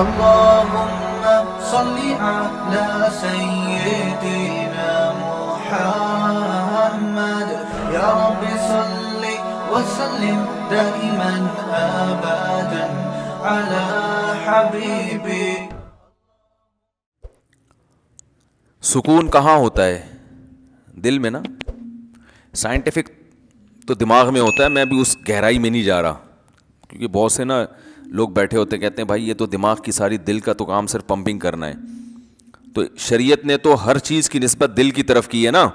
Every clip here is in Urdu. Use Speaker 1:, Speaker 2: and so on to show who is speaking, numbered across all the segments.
Speaker 1: اللهم صل على سيدنا محمد يا رب صل وسلم دائما ابدا على حبيبي.
Speaker 2: سکون کہاں ہوتا ہے؟ دل میں نا. سائنٹیفک تو دماغ میں ہوتا ہے, میں بھی اس گہرائی میں نہیں جا رہا, کیونکہ بہت سے نا لوگ بیٹھے ہوتے کہتے ہیں بھائی یہ تو دماغ کی ساری, دل کا تو کام صرف پمپنگ کرنا ہے. تو شریعت نے تو ہر چیز کی نسبت دل کی طرف کی ہے نا.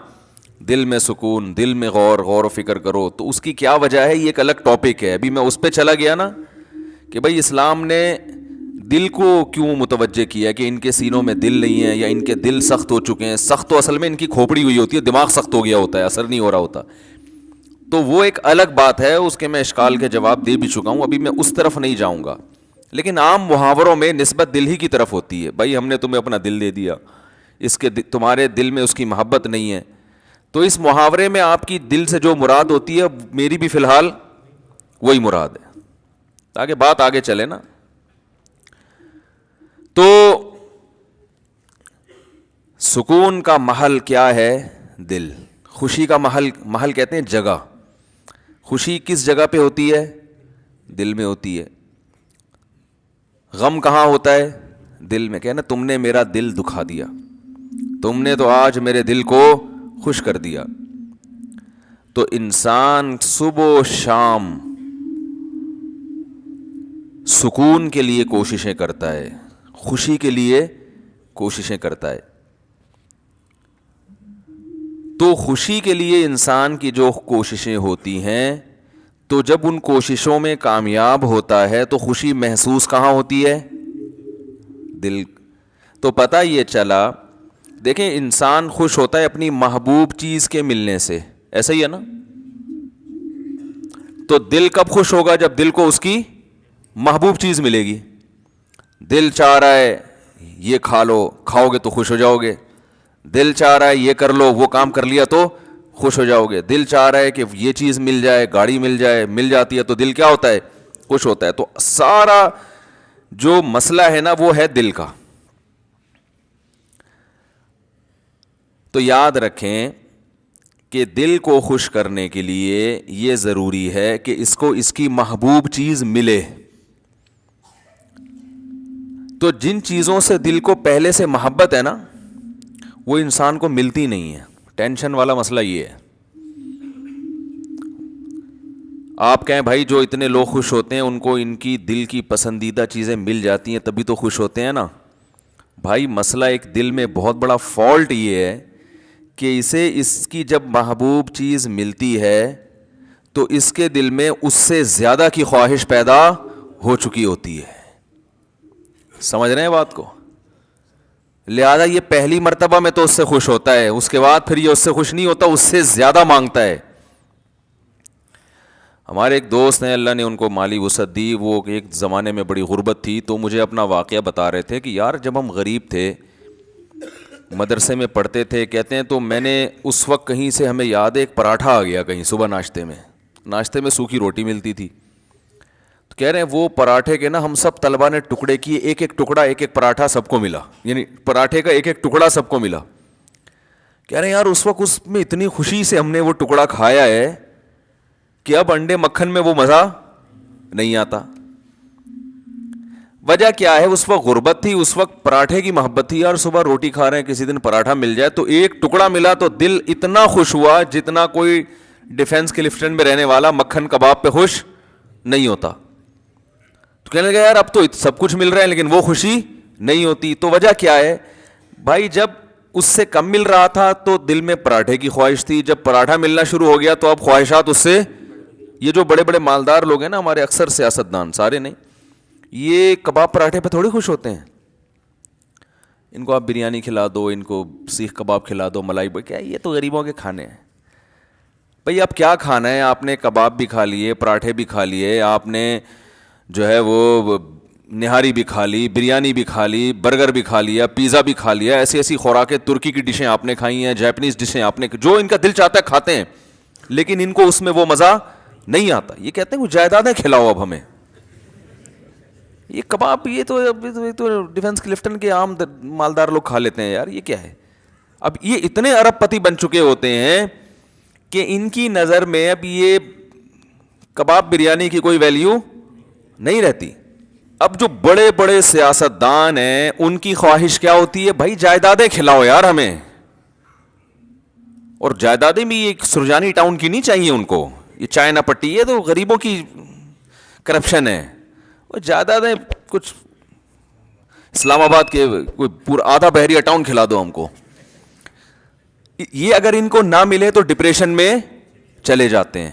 Speaker 2: دل میں سکون, دل میں غور و فکر کرو. تو اس کی کیا وجہ ہے, یہ ایک الگ ٹاپک ہے. ابھی میں اس پہ چلا گیا نا کہ بھائی اسلام نے دل کو کیوں متوجہ کیا کہ ان کے سینوں میں دل نہیں ہے, یا ان کے دل سخت ہو چکے ہیں. سخت تو اصل میں ان کی کھوپڑی ہوئی ہوتی ہے, دماغ سخت ہو گیا ہوتا ہے, اثر نہیں ہو رہا ہوتا. تو وہ ایک الگ بات ہے, اس کے میں اشکال کے جواب دے بھی چکا ہوں, ابھی میں اس طرف نہیں جاؤں گا. لیکن عام محاوروں میں نسبت دل ہی کی طرف ہوتی ہے. بھائی ہم نے تمہیں اپنا دل دے دیا, اس کے تمہارے دل میں اس کی محبت نہیں ہے. تو اس محاورے میں آپ کی دل سے جو مراد ہوتی ہے, میری بھی فی الحال وہی مراد ہے, تاکہ بات آگے چلے نا. تو سکون کا محل کیا ہے؟ دل. خوشی کا محل کہتے ہیں جگہ. خوشی کس جگہ پہ ہوتی ہے؟ دل میں ہوتی ہے. غم کہاں ہوتا ہے؟ دل میں. کہنا تم نے میرا دل دکھا دیا, تم نے تو آج میرے دل کو خوش کر دیا. تو انسان صبح و شام سکون کے لیے کوششیں کرتا ہے, خوشی کے لیے کوششیں کرتا ہے. تو خوشی کے لیے انسان کی جو کوششیں ہوتی ہیں, تو جب ان کوششوں میں کامیاب ہوتا ہے تو خوشی محسوس کہاں ہوتی ہے؟ دل. تو پتہ یہ چلا, دیکھیں انسان خوش ہوتا ہے اپنی محبوب چیز کے ملنے سے, ایسا ہی ہے نا. تو دل کب خوش ہوگا؟ جب دل کو اس کی محبوب چیز ملے گی. دل چاہ رہا ہے یہ کھا لو, کھاؤ گے تو خوش ہو جاؤ گے. دل چاہ رہا ہے یہ کر لو, وہ کام کر لیا تو خوش ہو جاؤ گے. دل چاہ رہا ہے کہ یہ چیز مل جائے, گاڑی مل جائے, مل جاتی ہے تو دل کیا ہوتا ہے؟ خوش ہوتا ہے. تو سارا جو مسئلہ ہے نا وہ ہے دل کا. تو یاد رکھیں کہ دل کو خوش کرنے کے لیے یہ ضروری ہے کہ اس کو اس کی محبوب چیز ملے. تو جن چیزوں سے دل کو پہلے سے محبت ہے نا, وہ انسان کو ملتی نہیں ہے. ٹینشن والا مسئلہ یہ ہے. آپ کہیں بھائی جو اتنے لوگ خوش ہوتے ہیں ان کو ان کی دل کی پسندیدہ چیزیں مل جاتی ہیں تبھی تو خوش ہوتے ہیں نا. بھائی مسئلہ ایک دل میں بہت بڑا فالٹ یہ ہے کہ اسے اس کی جب محبوب چیز ملتی ہے تو اس کے دل میں اس سے زیادہ کی خواہش پیدا ہو چکی ہوتی ہے. سمجھ رہے ہیں بات کو؟ لہذا یہ پہلی مرتبہ میں تو اس سے خوش ہوتا ہے, اس کے بعد پھر یہ اس سے خوش نہیں ہوتا, اس سے زیادہ مانگتا ہے. ہمارے ایک دوست ہیں, اللہ نے ان کو مالی وسعت دی, وہ ایک زمانے میں بڑی غربت تھی, تو مجھے اپنا واقعہ بتا رہے تھے کہ یار جب ہم غریب تھے, مدرسے میں پڑھتے تھے, کہتے ہیں تو میں نے اس وقت کہیں سے ہمیں یاد ہے ایک پراٹھا آ گیا کہیں صبح ناشتے میں سوکھی روٹی ملتی تھی. تو کہہ رہے ہیں وہ پراٹھے کے نا ہم سب طلبہ نے ٹکڑے کیے, ایک ایک ٹکڑا, ایک ایک پراٹھا سب کو ملا, یعنی پراٹھے کا ایک ایک ٹکڑا سب کو ملا. کہہ رہے ہیں یار اس وقت اس میں اتنی خوشی سے ہم نے وہ ٹکڑا کھایا ہے کہ اب انڈے مکھن میں وہ مزہ نہیں آتا. وجہ کیا ہے؟ اس وقت غربت تھی, اس وقت پراٹھے کی محبت تھی. یار صبح روٹی کھا رہے ہیں, کسی دن پراٹھا مل جائے تو ایک ٹکڑا ملا تو دل اتنا خوش ہوا جتنا کوئی ڈیفنس کلفٹن میں رہنے والا مکھن کباب پہ خوش نہیں ہوتا. تو کہنے لگا یار اب تو سب کچھ مل رہا ہے لیکن وہ خوشی نہیں ہوتی. تو وجہ کیا ہے بھائی؟ جب اس سے کم مل رہا تھا تو دل میں پراٹھے کی خواہش تھی, جب پراٹھا ملنا شروع ہو گیا تو اب خواہشات اس سے. یہ جو بڑے بڑے مالدار لوگ ہیں نا ہمارے, اکثر سیاستدان, سارے نہیں, یہ کباب پراٹھے پہ تھوڑی خوش ہوتے ہیں. ان کو آپ بریانی کھلا دو, ان کو سیخ کباب کھلا دو, ملائی, کیا یہ تو غریبوں کے کھانے ہیں. بھئی اب کیا کھانا ہے؟ آپ نے کباب بھی کھا لیے, پراٹھے بھی کھا لیے, آپ نے جو ہے وہ نہاری بھی کھا لی, بریانی بھی کھا لی, برگر بھی کھا لیا, پیزا بھی کھا لیا, ایسی ایسی خوراکیں, ترکی کی ڈشیں آپ نے کھائی ہیں, جاپنیز ڈشیں آپ نے, جو ان کا دل چاہتا ہے کھاتے ہیں, لیکن ان کو اس میں وہ مزہ نہیں آتا. یہ کہتے ہیں وہ جائیدادیں کھلاؤ اب ہمیں. یہ کباب یہ تو ڈیفنس کلفٹن کے عام مالدار لوگ کھا لیتے ہیں یار, یہ کیا ہے؟ اب یہ اتنے ارب پتی بن چکے ہوتے ہیں کہ ان کی نظر میں اب یہ کباب بریانی کی کوئی ویلیو نہیں رہتی. اب جو بڑے بڑے سیاستدان ہیں ان کی خواہش کیا ہوتی ہے؟ بھائی جائیدادیں کھلاؤ یار ہمیں, اور جائیدادیں بھی ایک سرجانی ٹاؤن کی نہیں چاہیے ان کو, یہ چائنا پٹی ہے تو غریبوں کی کرپشن ہے. وہ جائیدادیں کچھ اسلام آباد کے کوئی پورا آدھا بحریہ ٹاؤن کھلا دو ہم کو. یہ اگر ان کو نہ ملے تو ڈپریشن میں چلے جاتے ہیں.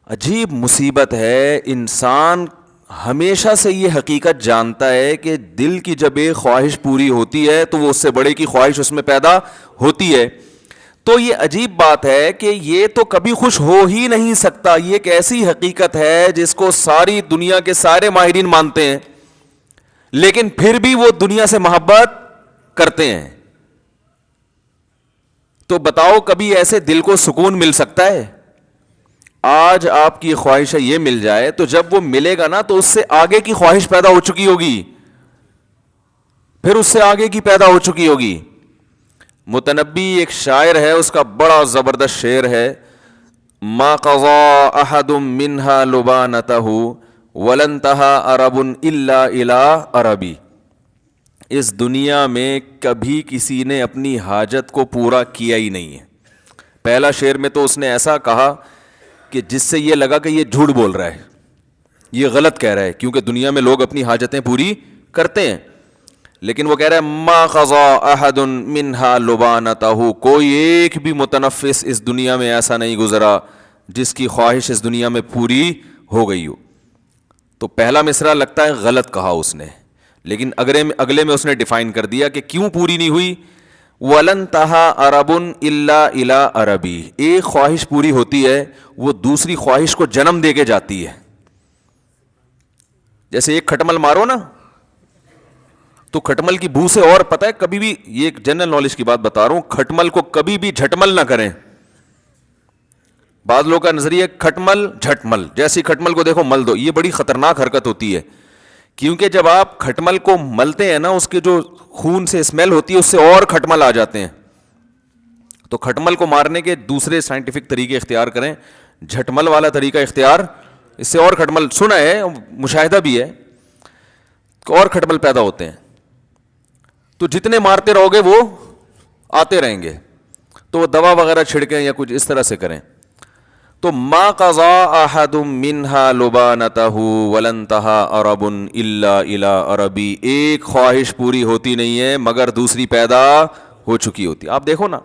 Speaker 2: عجیب مصیبت ہے. انسان ہمیشہ سے یہ حقیقت جانتا ہے کہ دل کی جب ایک خواہش پوری ہوتی ہے تو وہ اس سے بڑے کی خواہش اس میں پیدا ہوتی ہے. تو یہ عجیب بات ہے کہ یہ تو کبھی خوش ہو ہی نہیں سکتا. یہ ایک ایسی حقیقت ہے جس کو ساری دنیا کے سارے ماہرین مانتے ہیں, لیکن پھر بھی وہ دنیا سے محبت کرتے ہیں. تو بتاؤ کبھی ایسے دل کو سکون مل سکتا ہے؟ آج آپ کی خواہش ہے یہ مل جائے, تو جب وہ ملے گا نا تو اس سے آگے کی خواہش پیدا ہو چکی ہوگی, پھر اس سے آگے کی پیدا ہو چکی ہوگی. متنبی ایک شاعر ہے, اس کا بڑا زبردست شعر ہے, ما قضا احد منها لبانته ولن انتهى عرب الا الى عربی. اس دنیا میں کبھی کسی نے اپنی حاجت کو پورا کیا ہی نہیں ہے. پہلا شعر میں تو اس نے ایسا کہا کہ جس سے یہ لگا کہ یہ جھوٹ بول رہا ہے, یہ غلط کہہ رہا ہے, کیونکہ دنیا میں لوگ اپنی حاجتیں پوری کرتے ہیں. لیکن وہ کہہ رہا ہے ما قضا احد منها لبانته, کوئی ایک بھی متنفس اس دنیا میں ایسا نہیں گزرا جس کی خواہش اس دنیا میں پوری ہو گئی ہو. تو پہلا مصرع لگتا ہے غلط کہا اس نے, لیکن اگلے میں اس نے ڈیفائن کر دیا کہ کیوں پوری نہیں ہوئی. وَلَن تَهَا عَرَبٌ إِلَّا إِلَىٰ عَرَبِي. ایک خواہش پوری ہوتی ہے وہ دوسری خواہش کو جنم دے کے جاتی ہے. جیسے ایک کھٹمل مارو نا تو کھٹمل کی بو سے, اور پتہ ہے کبھی بھی, یہ ایک جنرل نالج کی بات بتا رہا ہوں, کھٹمل کو کبھی بھی جھٹمل نہ کریں. بعض لوگوں کا نظریہ کھٹمل جھٹمل, جیسے کھٹمل کو دیکھو مل دو, یہ بڑی خطرناک حرکت ہوتی ہے. کیونکہ جب آپ کھٹمل کو ملتے ہیں نا, اس کے جو خون سے اسمیل ہوتی ہے اس سے اور کھٹمل آ جاتے ہیں. تو کھٹمل کو مارنے کے دوسرے سائنٹیفک طریقے اختیار کریں, جھٹمل والا طریقہ اختیار, اس سے اور کھٹمل, سنا ہے مشاہدہ بھی ہے, اور کھٹمل پیدا ہوتے ہیں. تو جتنے مارتے رہو گے وہ آتے رہیں گے. تو وہ دوا وغیرہ چھڑکیں یا کچھ اس طرح سے کریں. تو ما قضا احد منها لبانته ولن انتهى عرب الا الى عربی. ایک خواہش پوری ہوتی نہیں ہے مگر دوسری پیدا ہو چکی ہوتی. آپ دیکھو نا,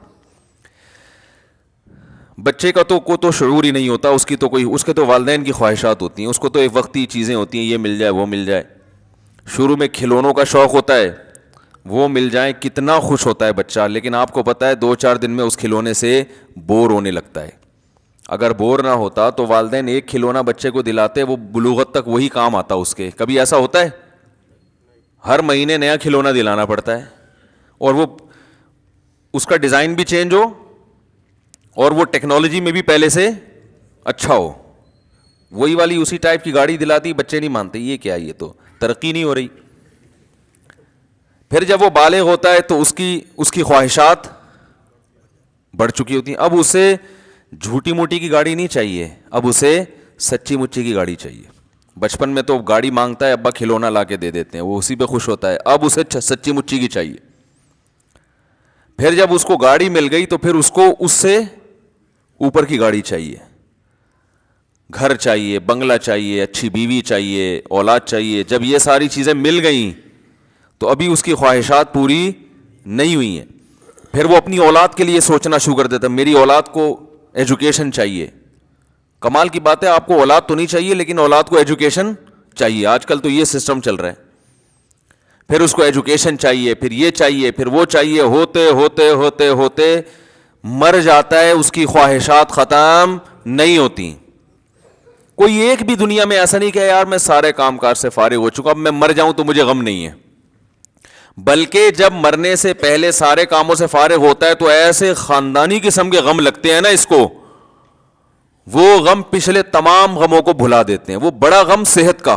Speaker 2: بچے کا تو شعور ہی نہیں ہوتا, اس کی تو کوئی, اس کے تو والدین کی خواہشات ہوتی ہیں, اس کو تو ایک وقتی چیزیں ہوتی ہیں, یہ مل جائے وہ مل جائے. شروع میں کھلونوں کا شوق ہوتا ہے, وہ مل جائیں کتنا خوش ہوتا ہے بچہ, لیکن آپ کو پتہ ہے 2-4 دن میں اس کھلونے سے بور ہونے لگتا ہے. اگر بور نہ ہوتا تو والدین ایک کھلونا بچے کو دلاتے, وہ بلوغت تک وہی کام آتا اس کے. کبھی ایسا ہوتا ہے؟ ہر مہینے نیا کھلونا دلانا پڑتا ہے, اور وہ اس کا ڈیزائن بھی چینج ہو اور وہ ٹیکنالوجی میں بھی پہلے سے اچھا ہو. وہی والی اسی ٹائپ کی گاڑی دلاتی, بچے نہیں مانتے, یہ کیا, یہ تو ترقی نہیں ہو رہی. پھر جب وہ بالغ ہوتا ہے تو اس کی خواہشات بڑھ چکی ہوتی ہیں. اب اسے جھوٹی موٹی کی گاڑی نہیں چاہیے, اب اسے سچی مچی کی گاڑی چاہیے. بچپن میں تو گاڑی مانگتا ہے, ابا کھلونا لا کے دے دیتے ہیں, وہ اسی پہ خوش ہوتا ہے. اب اسے سچی مچی کی چاہیے. پھر جب اس کو گاڑی مل گئی تو پھر اس کو اس سے اوپر کی گاڑی چاہیے, گھر چاہیے, بنگلہ چاہیے, اچھی بیوی چاہیے, اولاد چاہیے. جب یہ ساری چیزیں مل گئیں تو ابھی اس کی خواہشات پوری نہیں ہوئی ہیں. پھر وہ اپنی اولاد کے لیے سوچنا شروع کر دیتا, میری اولاد کو ایجوکیشن چاہیے. کمال کی بات ہے, آپ کو اولاد تو نہیں چاہیے لیکن اولاد کو ایجوکیشن چاہیے. آج کل تو یہ سسٹم چل رہا ہے. پھر اس کو ایجوکیشن چاہیے, پھر یہ چاہیے, پھر وہ چاہیے, ہوتے ہوتے ہوتے ہوتے مر جاتا ہے. اس کی خواہشات ختم نہیں ہوتی. کوئی ایک بھی دنیا میں ایسا نہیں کہ یار میں سارے کام کار سے فارغ ہو چکا, اب میں مر جاؤں تو مجھے غم نہیں ہے. بلکہ جب مرنے سے پہلے سارے کاموں سے فارغ ہوتا ہے تو ایسے خاندانی قسم کے غم لگتے ہیں نا اس کو, وہ غم پچھلے تمام غموں کو بھلا دیتے ہیں. وہ بڑا غم صحت کا,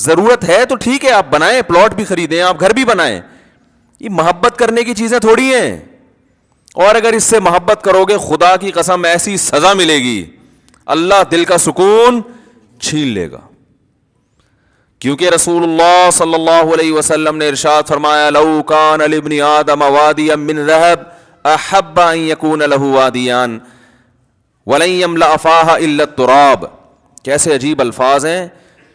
Speaker 2: ضرورت ہے تو ٹھیک ہے آپ بنائیں, پلاٹ بھی خریدیں, آپ گھر بھی بنائیں, یہ محبت کرنے کی چیزیں تھوڑی ہیں. اور اگر اس سے محبت کرو گے خدا کی قسم ایسی سزا ملے گی, اللہ دل کا سکون چھین لے گا. کیونکہ رسول اللہ صلی اللہ علیہ وسلم نے ارشاد فرمایا, لو کان لابن آدم وادیا من ذهب احب ان یکون له وادیان ولن یملأ فاہ الا التراب. کیسے عجیب الفاظ ہیں.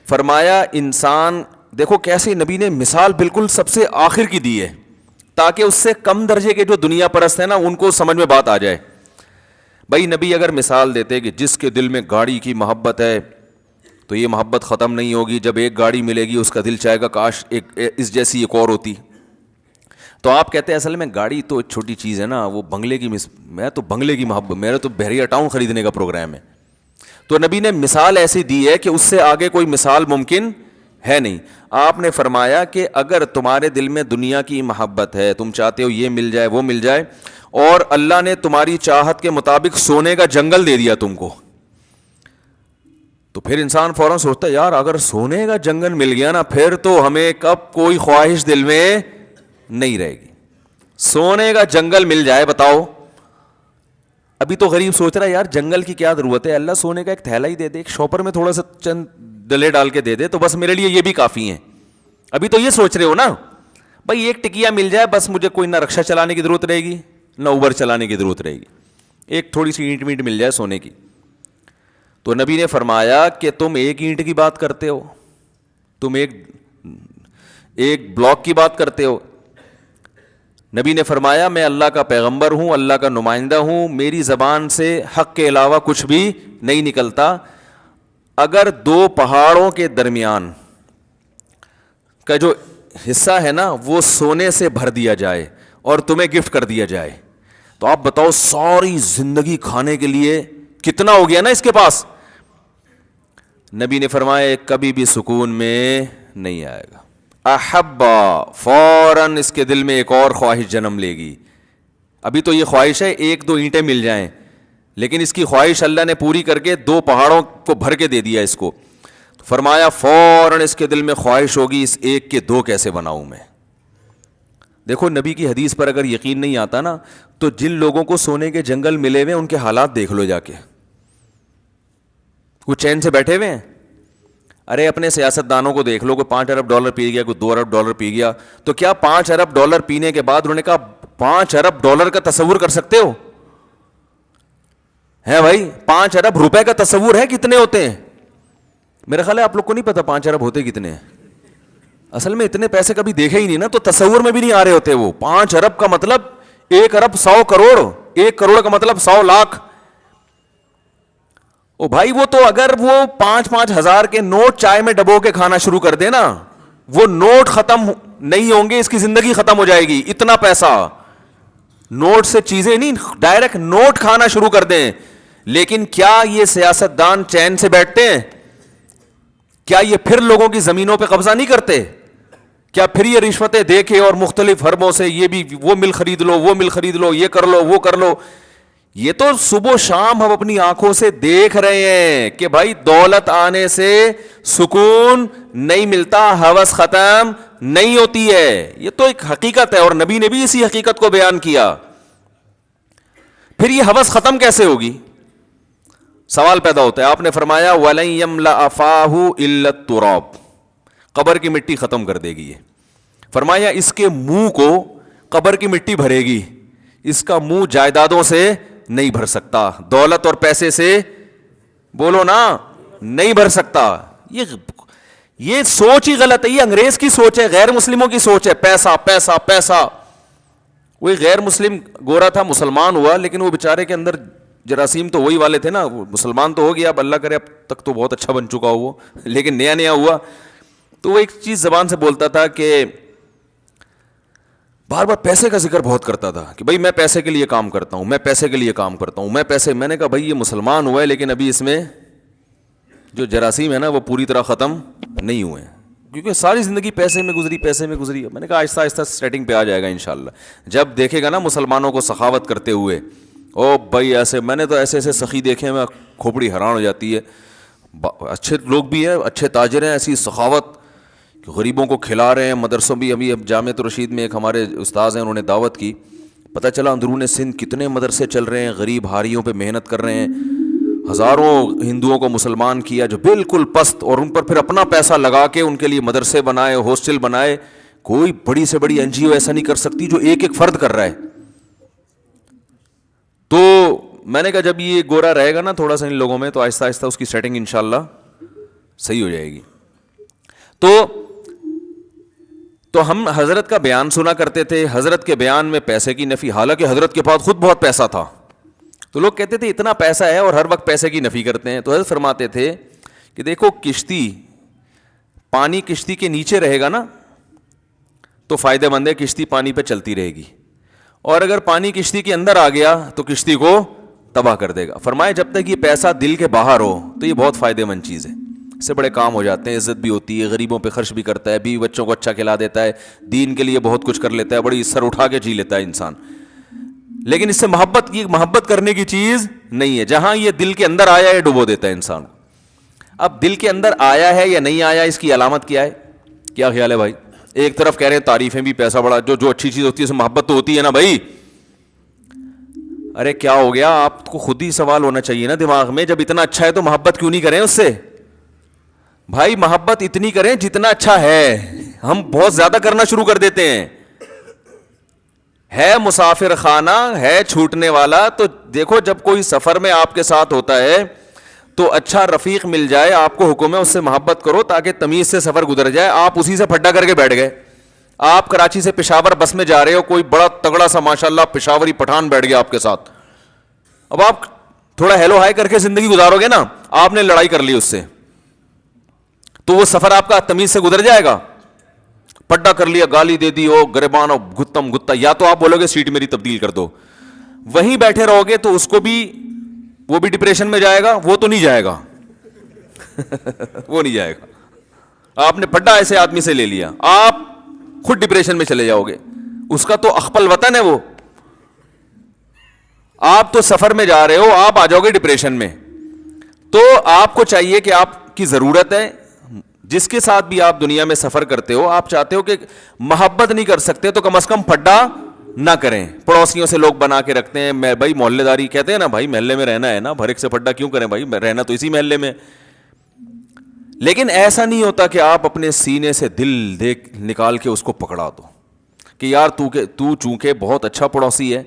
Speaker 2: فرمایا انسان, دیکھو کیسے نبی نے مثال بالکل سب سے آخر کی دی ہے تاکہ اس سے کم درجے کے جو دنیا پرست ہیں نا ان کو سمجھ میں بات آ جائے. بھائی نبی اگر مثال دیتے کہ جس کے دل میں گاڑی کی محبت ہے تو یہ محبت ختم نہیں ہوگی, جب ایک گاڑی ملے گی اس کا دل چاہے گا کاش اس جیسی ایک اور ہوتی. تو آپ کہتے ہیں اصل میں گاڑی تو چھوٹی چیز ہے نا, وہ بنگلے کی میں تو بنگلے کی محبت, میرا تو بحریہ ٹاؤن خریدنے کا پروگرام ہے. تو نبی نے مثال ایسی دی ہے کہ اس سے آگے کوئی مثال ممکن ہے نہیں. آپ نے فرمایا کہ اگر تمہارے دل میں دنیا کی محبت ہے, تم چاہتے ہو یہ مل جائے وہ مل جائے, اور اللہ نے تمہاری چاہت کے مطابق سونے کا جنگل دے دیا تم کو, تو پھر انسان فوراً سوچتا ہے یار اگر سونے کا جنگل مل گیا نا پھر تو ہمیں کب کوئی خواہش دل میں نہیں رہے گی. سونے کا جنگل مل جائے, بتاؤ. ابھی تو غریب سوچ رہا ہے یار جنگل کی کیا ضرورت ہے, اللہ سونے کا ایک تھیلا ہی دے دے, ایک شاپر میں تھوڑا سا چند ڈلے ڈال کے دے دے تو بس میرے لیے یہ بھی کافی ہیں. ابھی تو یہ سوچ رہے ہو نا بھائی ایک ٹکیا مل جائے بس, مجھے کوئی نہ رکشا چلانے کی ضرورت رہے گی نہ اوبر چلانے کی ضرورت رہے گی, ایک تھوڑی سی اینٹ مینٹ مل جائے سونے کی. تو نبی نے فرمایا کہ تم ایک اینٹ کی بات کرتے ہو, تم ایک بلاک کی بات کرتے ہو. نبی نے فرمایا میں اللہ کا پیغمبر ہوں, اللہ کا نمائندہ ہوں, میری زبان سے حق کے علاوہ کچھ بھی نہیں نکلتا. اگر دو پہاڑوں کے درمیان کا جو حصہ ہے نا وہ سونے سے بھر دیا جائے اور تمہیں گفٹ کر دیا جائے تو آپ بتاؤ ساری زندگی کھانے کے لیے کتنا ہو گیا نا اس کے پاس. نبی نے فرمایا کبھی بھی سکون میں نہیں آئے گا. احبا, فوراً اس کے دل میں ایک اور خواہش جنم لے گی. ابھی تو یہ خواہش ہے ایک دو اینٹیں مل جائیں, لیکن اس کی خواہش اللہ نے پوری کر کے دو پہاڑوں کو بھر کے دے دیا اس کو. فرمایا فوراً اس کے دل میں خواہش ہوگی اس ایک کے دو کیسے بناؤں میں. دیکھو نبی کی حدیث پر اگر یقین نہیں آتا نا تو جن لوگوں کو سونے کے جنگل ملے ہوئے ان کے حالات دیکھ لو جا کے, وہ چین سے بیٹھے ہوئے ہیں. ارے اپنے سیاست دانوں کو دیکھ لو, کوئی $5 ارب پی گیا, کوئی $2 ارب پی گیا, تو کیا $5 ارب پینے کے بعد انہوں نے کہا $5 ارب کا تصور کر سکتے ہو؟ ہے بھائی $5 ارب کا تصور ہے کتنے ہوتے ہیں؟ میرا خیال ہے آپ لوگ کو نہیں پتا 5 ارب ہوتے کتنے ہیں. اصل میں اتنے پیسے کبھی دیکھے ہی نہیں نا, تو تصور میں بھی نہیں آ رہے ہوتے. وہ 5 ارب کا مطلب 1 ارب 100 کروڑ, 1 کروڑ کا مطلب 100 لاکھ. او بھائی وہ تو اگر وہ 5-5 ہزار کے نوٹ چائے میں ڈبو کے کھانا شروع کر دے نا, وہ نوٹ ختم نہیں ہوں گے, اس کی زندگی ختم ہو جائے گی. اتنا پیسہ, نوٹ سے چیزیں نہیں, ڈائریکٹ نوٹ کھانا شروع کر دیں. لیکن کیا یہ سیاست دان چین سے بیٹھتے ہیں؟ کیا یہ پھر لوگوں کی زمینوں پہ قبضہ نہیں کرتے؟ کیا پھر یہ رشوتیں دے کے اور مختلف حربوں سے یہ بھی وہ مل خرید لو, وہ مل خرید لو, یہ کر لو, وہ کر لو. یہ تو صبح و شام ہم اپنی آنکھوں سے دیکھ رہے ہیں کہ بھائی دولت آنے سے سکون نہیں ملتا, ہوس ختم نہیں ہوتی ہے. یہ تو ایک حقیقت ہے, اور نبی نے بھی اسی حقیقت کو بیان کیا. پھر یہ ہوس ختم کیسے ہوگی؟ سوال پیدا ہوتا ہے. آپ نے فرمایا وَلَن يَمْلَأَ فَاهُ إِلَّا التُّرَابُ, قبر کی مٹی ختم کر دے گی. یہ فرمایا اس کے منہ کو قبر کی مٹی بھرے گی, اس کا منہ جائیدادوں سے نہیں بھر سکتا, دولت اور پیسے سے بولو نا نہیں بھر سکتا. یہ سوچ ہی غلط ہے, یہ انگریز کی سوچ ہے, غیر مسلموں کی سوچ ہے. پیسہ پیسہ پیسہ. وہی غیر مسلم گورا تھا, مسلمان ہوا, لیکن وہ بیچارے کے اندر جراثیم تو وہی والے تھے نا. مسلمان تو ہو گیا, اب اللہ کرے اب تک تو بہت اچھا بن چکا ہو وہ, لیکن نیا نیا ہوا تو وہ ایک چیز زبان سے بولتا تھا کہ بار بار پیسے کا ذکر بہت کرتا تھا کہ بھائی میں پیسے کے لیے کام کرتا ہوں, میں پیسے کے لیے کام کرتا ہوں, میں پیسے. میں نے کہا بھائی یہ مسلمان ہوا ہے لیکن ابھی اس میں جو جراثیم ہے نا وہ پوری طرح ختم نہیں ہوئے ہیں, کیونکہ ساری زندگی پیسے میں گزری, پیسے میں گزری. میں نے کہا آہستہ آہستہ سیٹنگ پہ آ جائے گا انشاءاللہ. جب دیکھے گا نا مسلمانوں کو سخاوت کرتے ہوئے, او بھائی ایسے, میں نے تو ایسے ایسے سخی دیکھے, میں کھوپڑی حیران ہو جاتی ہے. اچھے لوگ بھی ہیں, اچھے تاجر ہیں, ایسی سخاوت غریبوں کو کھلا رہے ہیں. مدرسوں بھی اب جامعۃ الرشید میں ایک ہمارے استاذ ہیں, انہوں نے دعوت کی, پتہ چلا اندرون سندھ کتنے مدرسے چل رہے ہیں, غریب ہاریوں پہ محنت کر رہے ہیں. ہزاروں ہندوؤں کو مسلمان کیا جو بالکل پست, اور ان پر پھر اپنا پیسہ لگا کے ان کے لیے مدرسے بنائے, ہاسٹل بنائے. کوئی بڑی سے بڑی NGO ایسا نہیں کر سکتی جو ایک ایک فرد کر رہا ہے. تو میں نے کہا جب یہ گورا رہے گا نا تھوڑا سا ان لوگوں میں, تو آہستہ آہستہ اس کی سیٹنگ انشاءاللہ صحیح ہو جائے گی. تو ہم حضرت کا بیان سنا کرتے تھے, حضرت کے بیان میں پیسے کی نفی, حالانکہ حضرت کے پاس خود بہت پیسہ تھا. تو لوگ کہتے تھے اتنا پیسہ ہے اور ہر وقت پیسے کی نفی کرتے ہیں. تو حضرت فرماتے تھے کہ دیکھو کشتی, پانی کشتی کے نیچے رہے گا نا تو فائدہ مند ہے, کشتی پانی پہ چلتی رہے گی, اور اگر پانی کشتی کے اندر آ گیا تو کشتی کو تباہ کر دے گا. فرمائے جب تک یہ پیسہ دل کے باہر ہو تو یہ بہت فائدہ مند چیز ہے, اس سے بڑے کام ہو جاتے ہیں, عزت بھی ہوتی ہے, غریبوں پہ خرچ بھی کرتا ہے, بیوی بچوں کو اچھا کھلا دیتا ہے, دین کے لیے بہت کچھ کر لیتا ہے, بڑی سر اٹھا کے جی لیتا ہے انسان. لیکن اس سے محبت کرنے کی چیز نہیں ہے. جہاں یہ دل کے اندر آیا ہے ڈبو دیتا ہے انسان. اب دل کے اندر آیا ہے یا نہیں آیا, اس کی علامت کیا ہے؟ کیا خیال ہے بھائی؟ ایک طرف کہہ رہے ہیں تعریفیں بھی, پیسہ بڑا, جو اچھی چیز ہوتی ہے اس میں محبت تو ہوتی ہے نا بھائی. ارے کیا ہو گیا, آپ کو خود ہی سوال ہونا چاہیے نا دماغ میں, جب اتنا اچھا ہے تو محبت کیوں نہیں کریں اس سے؟ بھائی محبت اتنی کریں جتنا اچھا ہے. ہم بہت زیادہ کرنا شروع کر دیتے ہیں. ہے مسافر خانہ ہے چھوٹنے والا. تو دیکھو جب کوئی سفر میں آپ کے ساتھ ہوتا ہے تو اچھا رفیق مل جائے, آپ کو حکم ہے اس سے محبت کرو تاکہ تمیز سے سفر گزر جائے. آپ اسی سے پھڈا کر کے بیٹھ گئے. آپ کراچی سے پشاور بس میں جا رہے ہو, کوئی بڑا تگڑا سا ماشاءاللہ پشاوری پٹھان بیٹھ گیا آپ کے ساتھ. اب آپ تھوڑا ہیلو ہائی کر کے زندگی گزارو گے نا, آپ نے لڑائی کر لی اس سے, تو وہ سفر آپ کا تمیز سے گزر جائے گا؟ پڈا کر لیا, گالی دے دی, او گریبان او گتم گتا, یا تو آپ بولو گے سیٹ میری تبدیل کر دو. وہیں بیٹھے رہو گے تو اس کو بھی, وہ بھی ڈپریشن میں جائے گا. وہ تو نہیں جائے گا وہ نہیں جائے گا. آپ نے پڈا ایسے آدمی سے لے لیا, آپ خود ڈپریشن میں چلے جاؤ گے. اس کا تو اخپل وطن ہے وہ, آپ تو سفر میں جا رہے ہو, آپ آ جاؤ گے ڈپریشن میں. تو آپ کو چاہیے کہ آپ کی ضرورت ہے, جس کے ساتھ بھی آپ دنیا میں سفر کرتے ہو, آپ چاہتے ہو کہ محبت نہیں کر سکتے تو کم از کم پھڈا نہ کریں. پڑوسیوں سے لوگ بنا کے رکھتے ہیں, میں بھائی محلے داری کہتے ہیں نا, بھائی محلے میں رہنا ہے نا, بھر ایک سے پھڈا کیوں کریں بھائی, رہنا تو اسی محلے میں. لیکن ایسا نہیں ہوتا کہ آپ اپنے سینے سے دل دیکھ نکال کے اس کو پکڑا دو کہ یار تو چونکہ بہت اچھا پڑوسی ہے,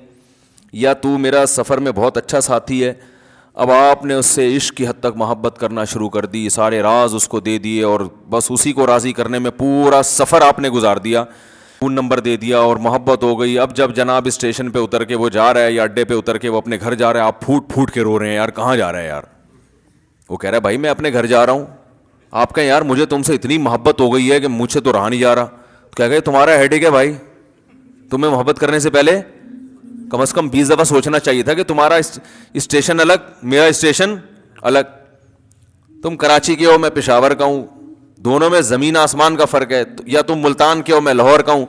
Speaker 2: یا تو میرا سفر میں بہت اچھا ساتھی ہے. اب آپ نے اس سے عشق کی حد تک محبت کرنا شروع کر دی, سارے راز اس کو دے دیے, اور بس اسی کو راضی کرنے میں پورا سفر آپ نے گزار دیا, فون نمبر دے دیا اور محبت ہو گئی. اب جب جناب اسٹیشن پہ اتر کے وہ جا رہا ہے, یا اڈے پہ اتر کے وہ اپنے گھر جا رہا ہے, آپ پھوٹ پھوٹ کے رو رہے ہیں, یار کہاں جا رہا ہے یار؟ وہ کہہ رہا ہے بھائی میں اپنے گھر جا رہا ہوں. آپ کہیں یار مجھے تم سے اتنی محبت ہو گئی ہے کہ مجھ سے تو رہا نہیں جا رہا. کہہ گئے تمہارا ہیڈیک ہے بھائی, تمہیں محبت کرنے سے پہلے کم از کم 20 دفعہ سوچنا چاہیے تھا کہ تمہارا اسٹیشن الگ, میرا اسٹیشن الگ. تم کراچی کے ہو, میں پشاور کا ہوں, دونوں میں زمین آسمان کا فرق ہے. یا تم ملتان کے ہو, میں لاہور کا ہوں,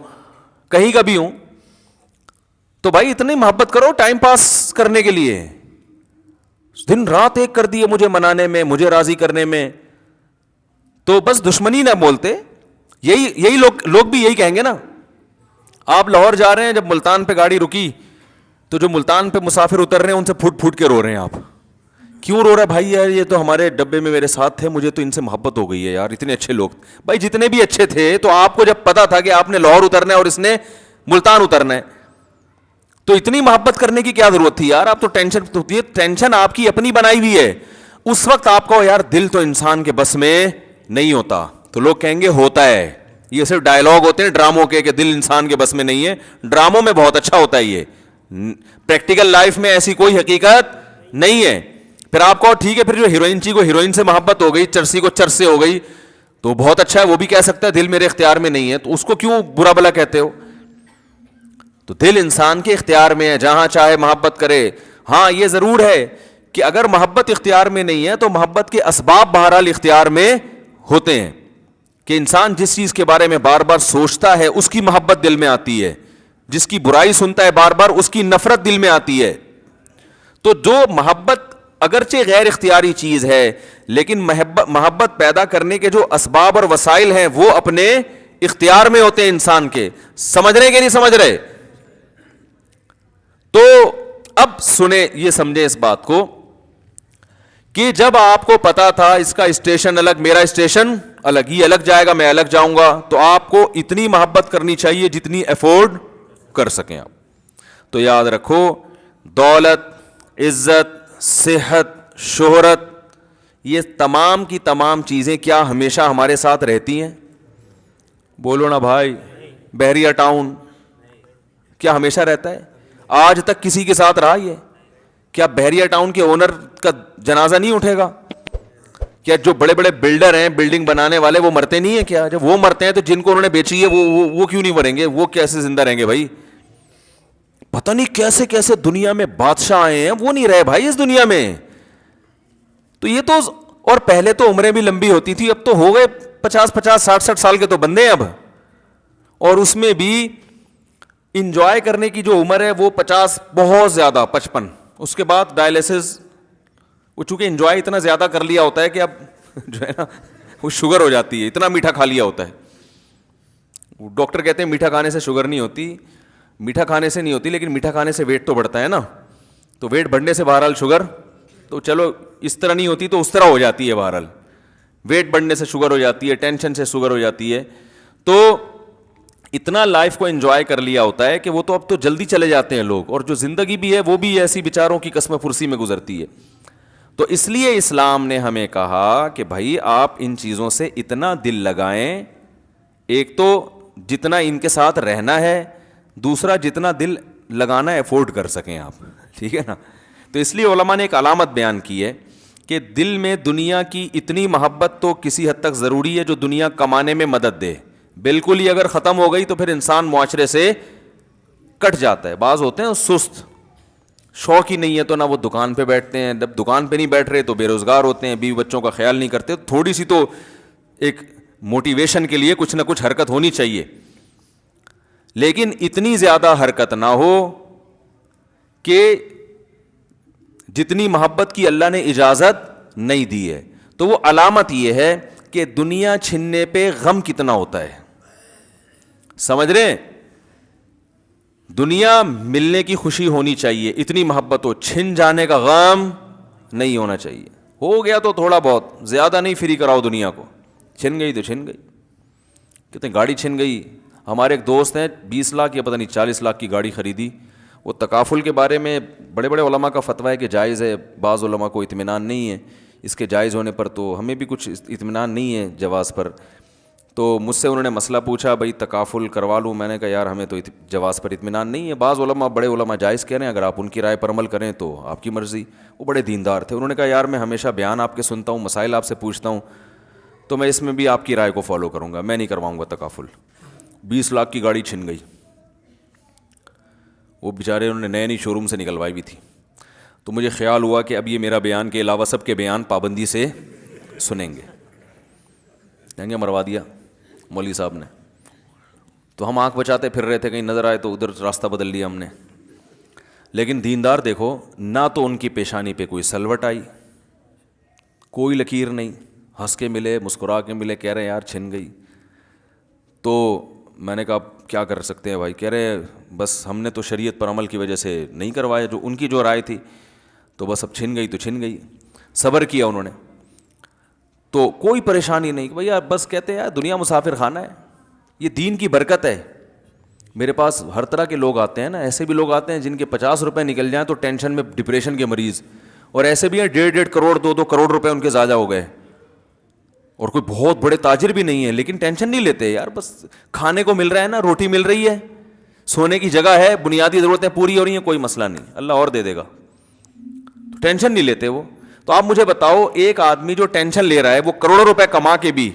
Speaker 2: کہیں کا بھی ہوں. تو بھائی اتنی محبت کرو ٹائم پاس کرنے کے لیے. دن رات ایک کر دیے مجھے منانے میں, مجھے راضی کرنے میں, تو بس دشمنی نہ بولتے. یہی لوگ بھی یہی کہیں گے نا. آپ لاہور جا رہے ہیں, جب ملتان پہ گاڑی رکی تو جو ملتان پہ مسافر اتر رہے ہیں ان سے پھوٹ پھوٹ کے رو رہے ہیں. آپ کیوں رو رہے بھائی؟ یار یہ تو ہمارے ڈبے میں میرے ساتھ تھے, مجھے تو ان سے محبت ہو گئی ہے یار, اتنے اچھے لوگ. بھائی جتنے بھی اچھے تھے, تو آپ کو جب پتا تھا کہ آپ نے لاہور اترنا ہے اور اس نے ملتان اترنا ہے, تو اتنی محبت کرنے کی کیا ضرورت تھی یار؟ آپ تو ٹینشن آپ کی اپنی بنائی ہوئی ہے. اس وقت آپ کو یار دل تو انسان کے بس میں نہیں ہوتا. تو لوگ کہیں گے ہوتا ہے, یہ صرف ڈائلاگ ہوتے ہیں ڈراموں کے کہ دل انسان کے بس میں نہیں ہے. ڈراموں میں بہت اچھا ہوتا ہے, یہ پریکٹیکل لائف میں ایسی کوئی حقیقت نہیں ہے. پھر آپ کو ٹھیک ہے, پھر جو ہیروئن چی کو ہیروئن سے محبت ہو گئی, چرسی کو چرس سے ہو گئی, تو بہت اچھا ہے, وہ بھی کہہ سکتا ہے دل میرے اختیار میں نہیں ہے, تو اس کو کیوں برا بلا کہتے ہو؟ تو دل انسان کے اختیار میں ہے, جہاں چاہے محبت کرے. ہاں یہ ضرور ہے کہ اگر محبت اختیار میں نہیں ہے تو محبت کے اسباب بہرحال اختیار میں ہوتے ہیں, کہ انسان جس چیز کے بارے میں بار بار سوچتا ہے اس کی محبت دل میں آتی ہے, جس کی برائی سنتا ہے بار بار اس کی نفرت دل میں آتی ہے. تو جو محبت اگرچہ غیر اختیاری چیز ہے, لیکن محبت پیدا کرنے کے جو اسباب اور وسائل ہیں وہ اپنے اختیار میں ہوتے ہیں انسان کے. سمجھ رہے کہ نہیں سمجھ رہے؟ تو اب سنیں, یہ سمجھیں اس بات کو کہ جب آپ کو پتا تھا اس کا اسٹیشن الگ, میرا اسٹیشن الگ, یہ الگ جائے گا میں الگ جاؤں گا, تو آپ کو اتنی محبت کرنی چاہیے جتنی افورڈ کر سکیں آپ. تو یاد رکھو, دولت, عزت, صحت, شہرت, یہ تمام کی تمام چیزیں کیا ہمیشہ ہمارے ساتھ رہتی ہیں؟ بولو نا بھائی. بحریہ ٹاؤن کیا ہمیشہ رہتا ہے؟ آج تک کسی کے ساتھ رہا یہ؟ کیا بحریہ ٹاؤن کے اونر کا جنازہ نہیں اٹھے گا؟ کیا جو بڑے بڑے بلڈر ہیں, بلڈنگ بنانے والے, وہ مرتے نہیں ہیں کیا؟ جب وہ مرتے ہیں تو جن کو انہوں نے بیچی ہے وہ کیوں نہیں مریں گے؟ وہ کیسے زندہ رہیں گے بھائی؟ پتہ نہیں کیسے کیسے دنیا میں بادشاہ آئے ہیں, وہ نہیں رہے بھائی اس دنیا میں. تو یہ تو, اور پہلے تو عمریں بھی لمبی ہوتی تھی, اب تو ہو گئے 50 60 سال کے تو بندے ہیں اب, اور اس میں بھی انجوائے کرنے کی جو عمر ہے وہ 50, بہت زیادہ 55. اس کے بعد ڈائلیسس, وہ چونکہ انجوائے اتنا زیادہ کر لیا ہوتا ہے کہ اب جو ہے نا وہ شوگر ہو جاتی ہے, اتنا میٹھا کھا لیا ہوتا ہے. ڈاکٹر کہتے ہیں میٹھا کھانے سے شوگر نہیں ہوتی, میٹھا کھانے سے نہیں ہوتی, لیکن میٹھا کھانے سے ویٹ تو بڑھتا ہے نا. تو ویٹ بڑھنے سے بہرحال شوگر, تو چلو اس طرح نہیں ہوتی تو اس طرح ہو جاتی ہے, بہرحال ویٹ بڑھنے سے شوگر ہو جاتی ہے, ٹینشن سے شوگر ہو جاتی ہے. تو اتنا لائف کو انجوائے کر لیا ہوتا ہے کہ وہ تو اب تو جلدی چلے جاتے ہیں لوگ, اور جو زندگی بھی ہے وہ بھی ایسی بیچاروں کی قسم پرسی میں گزرتی ہے. تو اس لیے اسلام نے ہمیں کہا کہ بھائی آپ ان چیزوں سے اتنا دل لگائیں, ایک تو جتنا ان کے ساتھ رہنا ہے, دوسرا جتنا دل لگانا افورڈ کر سکیں آپ, ٹھیک ہے نا. تو اس لیے علماء نے ایک علامت بیان کی ہے کہ دل میں دنیا کی اتنی محبت تو کسی حد تک ضروری ہے جو دنیا کمانے میں مدد دے. بالکل ہی اگر ختم ہو گئی تو پھر انسان معاشرے سے کٹ جاتا ہے. بعض ہوتے ہیں سست, شوق ہی نہیں ہے تو نہ وہ دکان پہ بیٹھتے ہیں, جب دکان پہ نہیں بیٹھ رہے تو بے روزگار ہوتے ہیں, بیوی بچوں کا خیال نہیں کرتے. تھوڑی سی تو ایک موٹیویشن کے لیے کچھ نہ کچھ حرکت ہونی چاہیے, لیکن اتنی زیادہ حرکت نہ ہو کہ جتنی محبت کی اللہ نے اجازت نہیں دی ہے. تو وہ علامت یہ ہے کہ دنیا چھننے پہ غم کتنا ہوتا ہے. سمجھ رہے ہیں؟ دنیا ملنے کی خوشی ہونی چاہیے, اتنی محبت ہو, چھن جانے کا غم نہیں ہونا چاہیے. ہو گیا تو تھوڑا بہت, زیادہ نہیں فری کراؤ دنیا کو. چھن گئی تو چھن گئی. کہتے ہیں گاڑی چھن گئی. ہمارے ایک دوست ہیں 20 لاکھ یا پتہ نہیں 40 لاکھ کی گاڑی خریدی. وہ تکافل کے بارے میں بڑے بڑے علماء کا فتویٰ ہے کہ جائز ہے, بعض علماء کو اطمینان نہیں ہے اس کے جائز ہونے پر, تو ہمیں بھی کچھ اطمینان نہیں ہے جواز پر. تو مجھ سے انہوں نے مسئلہ پوچھا, بھائی تکافل کروا لوں؟ میں نے کہا یار ہمیں تو جواز پر اطمینان نہیں ہے. بعض علماء, بڑے علماء جائز کہہ رہے ہیں, اگر آپ ان کی رائے پر عمل کریں تو آپ کی مرضی. وہ بڑے دیندار تھے. انہوں نے کہا یار میں ہمیشہ بیان آپ کے سنتا ہوں, مسائل آپ سے پوچھتا ہوں, تو میں اس میں بھی آپ کی رائے کو فالو کروں گا, میں نہیں کرواؤں گا تکافل. 20 لاکھ کی گاڑی چھن گئی. وہ بیچارے انہوں نے نئے نئی شو روم سے نکلوائی بھی تھی. تو مجھے خیال ہوا کہ اب یہ میرا بیان کے علاوہ سب کے بیان پابندی سے سنیں گے. کہیں گے مروا دیا مولوی صاحب نے. تو ہم آنکھ بچاتے پھر رہے تھے, کہیں نظر آئے تو ادھر راستہ بدل لیا ہم نے. لیکن دیندار دیکھو, نہ تو ان کی پیشانی پہ کوئی سلوٹ آئی, کوئی لکیر نہیں, ہنس کے ملے, مسکرا کے ملے, کہہ رہے ہیں یار چھن گئی. تو میں نے کہا کیا کر سکتے ہیں بھائی؟ کہہ رہے بس ہم نے تو شریعت پر عمل کی وجہ سے نہیں کروایا, جو ان کی جو رائے تھی, تو بس اب چھن گئی تو چھن گئی. صبر کیا انہوں نے, تو کوئی پریشانی نہیں. بھائی یار بس کہتے ہیں یار دنیا مسافر خانہ ہے, یہ دین کی برکت ہے. میرے پاس ہر طرح کے لوگ آتے ہیں نا, ایسے بھی لوگ آتے ہیں جن کے 50 روپے نکل جائیں تو ٹینشن میں, ڈپریشن کے مریض, اور ایسے بھی ہیں 1.5 کروڑ 2 کروڑ روپے ان کے ضائع ہو گئے, اور کوئی بہت بڑے تاجر بھی نہیں ہے, لیکن ٹینشن نہیں لیتے. یار بس کھانے کو مل رہا ہے نا, روٹی مل رہی ہے, سونے کی جگہ ہے, بنیادی ضرورتیں پوری ہو رہی ہیں, کوئی مسئلہ نہیں, اللہ اور دے دے گا, تو ٹینشن نہیں لیتے وہ. تو آپ مجھے بتاؤ, ایک آدمی جو ٹینشن لے رہا ہے وہ کروڑوں روپے کما کے بھی,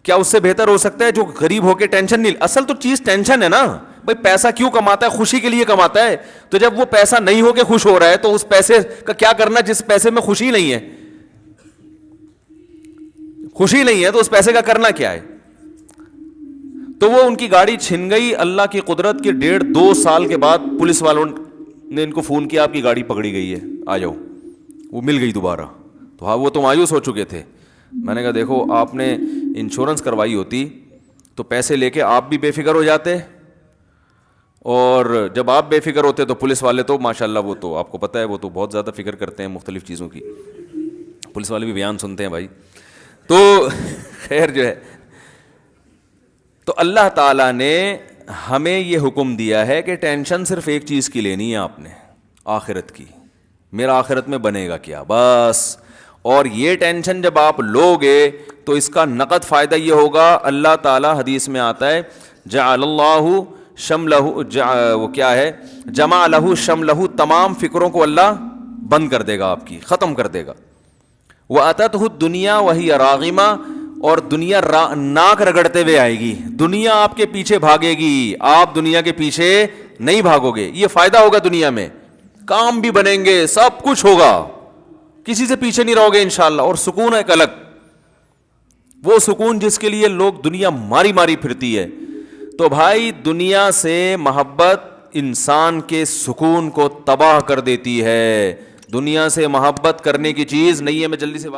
Speaker 2: کیا اس سے بہتر ہو سکتا ہے جو غریب ہو کے ٹینشن نہیں؟ اصل تو چیز ٹینشن ہے نا بھائی. پیسہ کیوں کماتا ہے؟ خوشی کے لیے کماتا ہے. تو جب وہ پیسہ نہیں ہو کے خوش ہو رہا ہے تو اس پیسے کا کیا کرنا جس پیسے میں خوشی نہیں ہے؟ خوشی نہیں ہے تو اس پیسے کا کرنا کیا ہے؟ تو وہ ان کی گاڑی چھن گئی. اللہ کی قدرت کے 1.5-2 سال کے بعد پولیس والوں نے ان کو فون کیا, آپ کی گاڑی پکڑی گئی ہے, آ جاؤ. وہ مل گئی دوبارہ. تو ہاں وہ تو مایوس ہو چکے تھے. میں نے کہا دیکھو آپ نے انشورنس کروائی ہوتی تو پیسے لے کے آپ بھی بے فکر ہو جاتے, اور جب آپ بے فکر ہوتے تو پولیس والے تو ماشاءاللہ وہ تو آپ کو پتہ ہے وہ تو بہت زیادہ فکر کرتے ہیں مختلف چیزوں کی, پولیس والے بھی بیان سنتے ہیں بھائی. تو خیر جو ہے, تو اللہ تعالیٰ نے ہمیں یہ حکم دیا ہے کہ ٹینشن صرف ایک چیز کی لینی ہے آپ نے, آخرت کی, میرا آخرت میں بنے گا کیا, بس. اور یہ ٹینشن جب آپ لوگے تو اس کا نقد فائدہ یہ ہوگا, اللہ تعالیٰ حدیث میں آتا ہے جعل اللہ شملہ, وہ کیا ہے, جمع لہ شملہ, تمام فکروں کو اللہ بند کر دے گا آپ کی, ختم کر دے گا. وَأَتَتْهُ الدُّنْيَا وَهِيَ رَاغِمَةٌ, اور دنیا ناک رگڑتے ہوئے آئے گی, دنیا آپ کے پیچھے بھاگے گی, آپ دنیا کے پیچھے نہیں بھاگو گے. یہ فائدہ ہوگا دنیا میں, کام بھی بنیں گے, سب کچھ ہوگا, کسی سے پیچھے نہیں رہو گے انشاءاللہ. اور سکون ایک الگ, وہ سکون جس کے لیے لوگ دنیا ماری ماری پھرتی ہے. تو بھائی دنیا سے محبت انسان کے سکون کو تباہ کر دیتی ہے. دنیا سے محبت کرنے کی چیز نہیں ہے. میں جلدی سے